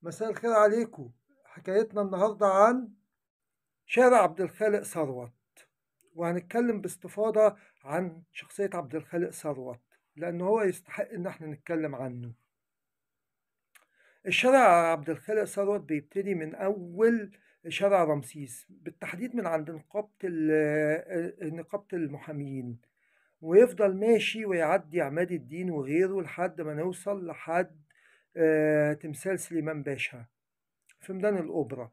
مساء الخير عليكم. حكايتنا النهاردة عن شارع عبد الخالق ثروت، وهنتكلم باستفاضة عن شخصية عبد الخالق ثروت لأنه هو يستحق إن احنا نتكلم عنه. الشارع عبد الخالق ثروت بيبتدي من أول شارع رمسيس، بالتحديد من عند نقابة المحامين، ويفضل ماشي ويعدي عماد الدين وغيره لحد ما نوصل لحد تمثال سليمان باشا في ميدان الأوبرا.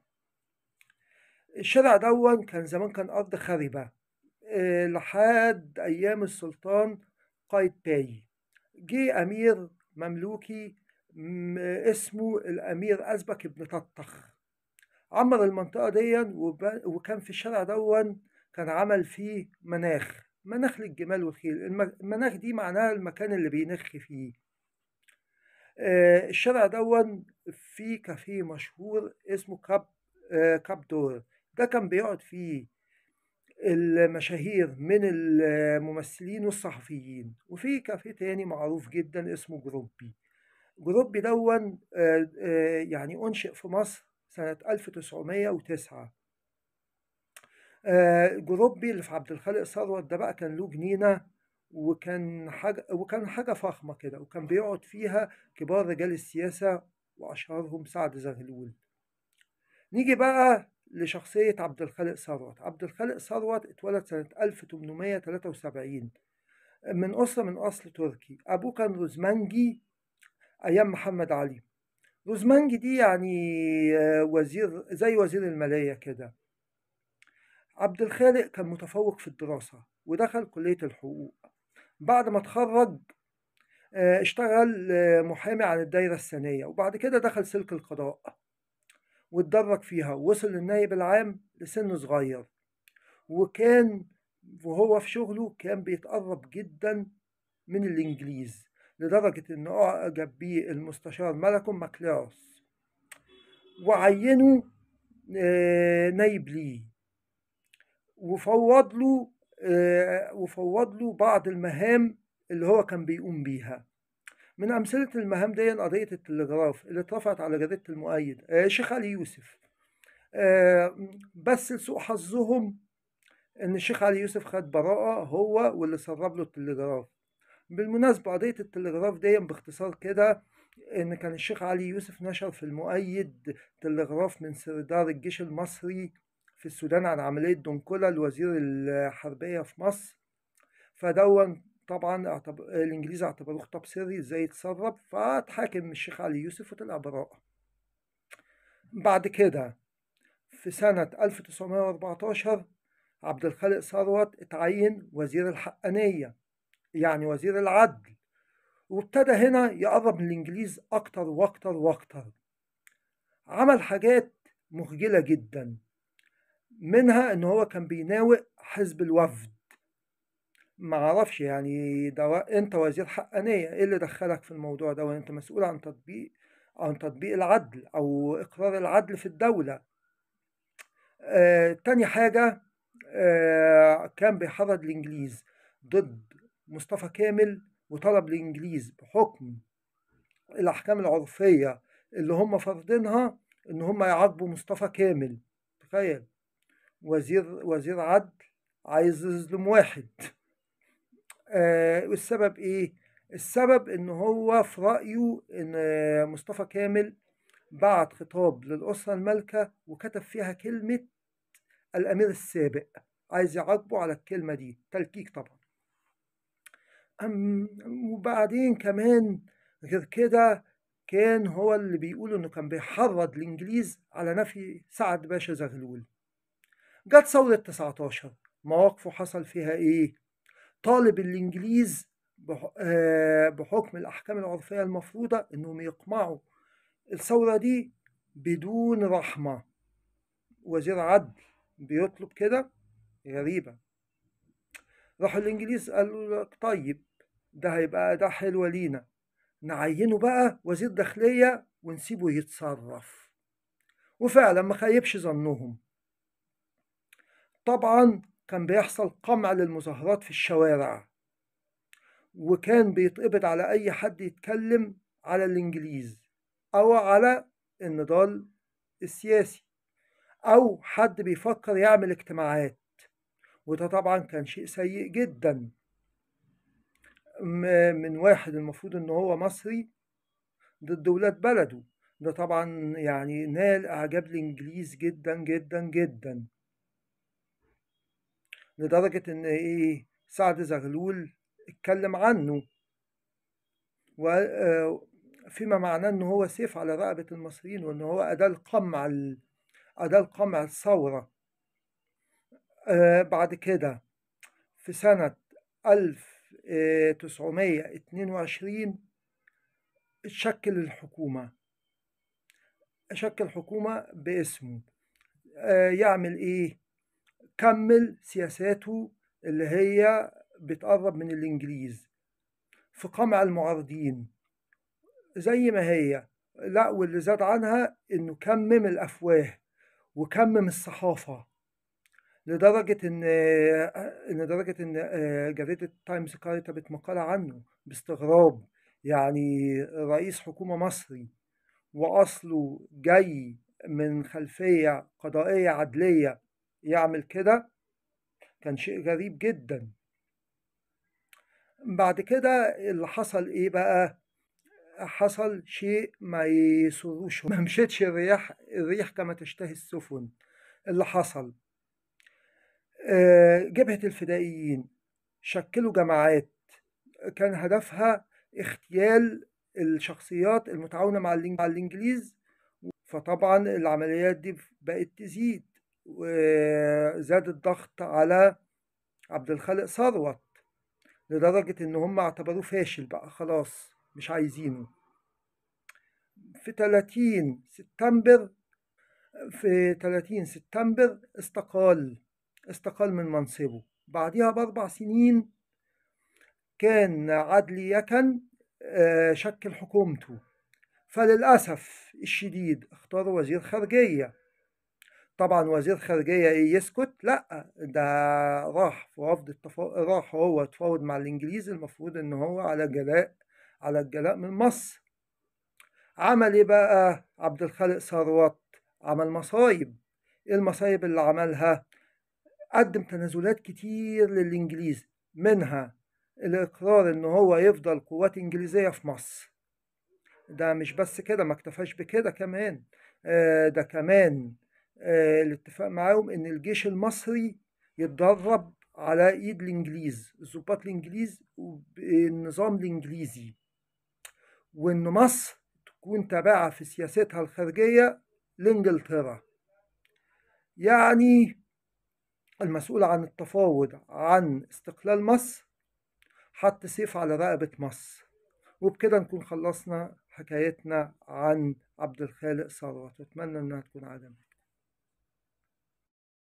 الشارع دون كان زمان كان أرض خربة لحد أيام السلطان قايتباي. جه أمير مملوكي اسمه الأمير أزبك بن ططخ، عمر المنطقة دي وكان في الشارع دون كان عمل فيه مناخ للجمال والخيل. المناخ دي معناها المكان اللي بينخ فيه. الشارع دون فيه كافيه مشهور اسمه كاب دور، ده كان بيقعد فيه المشاهير من الممثلين والصحفيين. وفي كافيه تاني معروف جدا اسمه جروبي دون يعني أنشئ في مصر سنة 1909. جروبي اللي في عبد الخالق ثروت ده بقى كان له جنينة، وكان حاجة فخمة كده، وكان بيقعد فيها كبار رجال السياسة وأشهرهم سعد زغلول. نيجي بقى لشخصية عبد الخالق ثروت. عبد الخالق ثروت اتولد سنة 1873 من أصل تركي. أبوه كان روزمنجي أيام محمد علي. روزمنجي دي يعني زي وزير المالية كده. عبد الخالق كان متفوق في الدراسة ودخل كلية الحقوق. بعد ما اتخرج اشتغل محامي عن الدايرة الثانية، وبعد كده دخل سلك القضاء واتدرج فيها ووصل للنائب العام لسن صغير. وكان وهو في شغله كان بيتقرب جدا من الإنجليز، لدرجة إنه أعجب بيه المستشار مالكوم ماكلاوس وعينه نايب ليه، وفوض له بعض المهام اللي هو كان بيقوم بيها. من أمثلة المهام دي قضية التلغراف اللي اترفعت على جريدة المؤيد شيخ علي يوسف. بس لسوء حظهم إن الشيخ علي يوسف خد براءة هو واللي سرب له التلغراف. بالمناسبة قضية التلغراف دي باختصار كده إن كان الشيخ علي يوسف نشر في المؤيد تلغراف من سردار الجيش المصري في السودان عن عملية دنكولا لوزير الحربية في مصر. فدون طبعا الإنجليز اعتبروه خطاب سري ازاي يتسرب، فاتحاكم الشيخ علي يوسف وطلع براءة. بعد كده في سنة 1914 عبد الخالق ثروت اتعين وزير الحقانية، يعني وزير العدل، وابتدى هنا يقرب من الإنجليز أكتر وأكتر وأكتر. عمل حاجات مخجلة جدا، منها إن هو كان بيناوئ حزب الوفد. معرفش يعني ده أنت وزير حقانية، إيه اللي دخلك في الموضوع ده وأنت مسؤول عن تطبيق العدل أو إقرار العدل في الدولة. تاني حاجة كان بيحرض الإنجليز ضد مصطفى كامل، وطلب الإنجليز بحكم الأحكام العرفية اللي هم فرضينها إن هم يعاقبوا مصطفى كامل. تخيل وزير عدل عايز يظلم واحد. والسبب إيه؟ السبب إن هو في رأيه إن مصطفى كامل بعت خطاب للأسرة المالكة وكتب فيها كلمة الأمير السابق، عايز يعاقبه على الكلمة دي تلكيك طبعا. وبعدين كمان غير كده كان هو اللي بيقول إنه كان بيحرض الإنجليز على نفي سعد باشا زغلول. جت ثورة 19 مواقفه حصل فيها إيه؟ طالب الإنجليز بحكم الأحكام العرفية المفروضة إنهم يقمعوا الثورة دي بدون رحمة. وزير عدل بيطلب كده، غريبة. راحوا الإنجليز قالوا لك طيب ده هيبقى ده حلوة لينا، نعينه بقى وزير داخلية ونسيبه يتصرف. وفعلا ما خيبش ظنهم. طبعا كان بيحصل قمع للمظاهرات في الشوارع، وكان بيتقبض على أي حد يتكلم على الإنجليز أو على النضال السياسي، أو حد بيفكر يعمل اجتماعات، وده طبعا كان شيء سيء جدا من واحد المفروض إن هو مصري ضد ولاد بلده. ده طبعا يعني نال إعجاب الإنجليز جدا جدا جدا، لدرجة إن سعد زغلول اتكلم عنه، وفيما معناه إن هو سيف على رقبة المصريين، وإن هو أداة لقمع الثورة. بعد كده في سنة 1922 شكل حكومة باسمه. يعمل كمل سياساته اللي هي بتقرب من الإنجليز في قمع المعارضين زي ما هي، لا واللي زاد عنها إنه كمم الأفواه وكمم الصحافة، لدرجة إن جريدة تايمز كتبت مقالة عنه باستغراب. يعني رئيس حكومة مصري وأصله جاي من خلفية قضائية عدلية يعمل كده، كان شيء غريب جدا. بعد كده اللي حصل بقى؟ حصل شيء ما يسروش، ما مشيتش الريح كما تشتهي السفن. اللي حصل جبهة الفدائيين شكلوا جماعات كان هدفها اغتيال الشخصيات المتعاونة مع الإنجليز. فطبعا العمليات دي بقت تزيد، وزاد الضغط على عبد الخالق ثروت، لدرجة إن هم اعتبروه فاشل بقى، خلاص مش عايزينه. في 30 سبتمبر استقال من منصبه. بعدها ب4 سنين كان عدلي يكن شكل حكومته، فللأسف الشديد اختاروا وزير خارجية. طبعا وزير خارجية يسكت؟ لا، ده راح هو تفاوض مع الإنجليز، المفروض إن هو على الجلاء من مصر. عمل بقى عبد الخالق ثروت؟ عمل مصايب. ايه المصايب اللي عملها؟ قدم تنازلات كتير للإنجليز، منها الإقرار إن هو يفضل قوات إنجليزية في مصر. ده مش بس كده، ما اكتفاش بكده كمان، ده كمان الاتفاق معاهم إن الجيش المصري يتدرب على إيد الإنجليز، الضباط الإنجليز وبالنظام الإنجليزي، وإن مصر تكون تابعة في سياستها الخارجية لإنجلترا. يعني المسؤول عن التفاوض عن استقلال مصر حط سيف على رقبة مصر. وبكده نكون خلصنا حكايتنا عن عبد الخالق ثروت، واتمنى انها تكون عجبتك.